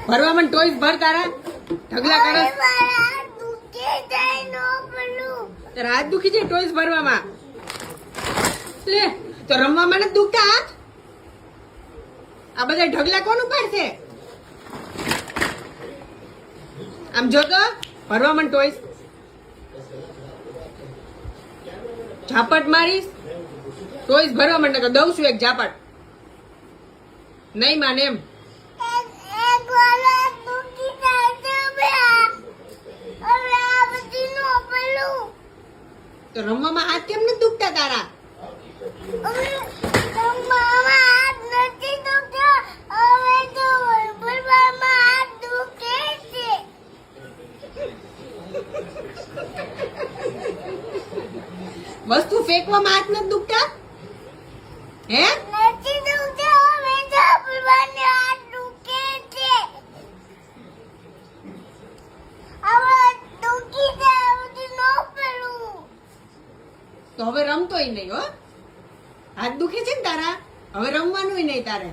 ભરવામાં ટોયસ ભર તારા ઢગલા કરો. તારા હાથ દુખી જાય ટોયસ ભરવામાં. લે તો રમવામાં નથી દુખતા હાથ. આ બધા ઢગલા કોણ ઉપાડશે? આમ જો તો ભરવામાં ટોયસ ઝાપટ મારીશ ટોયસ ભરવા માંડે તો દઉં છું એક ઝાપટ. નહીં માને એમ. તો રમવામાં હાથ કેમ નથી દુખતા તારા? વસ્તુ ફેંકવામાં હાથ નથી દુખતા? હે તો હવે રમતોય નહીં હો. હાથ દુખે છે ને તારા, હવે રમવાનું નહીં તારે.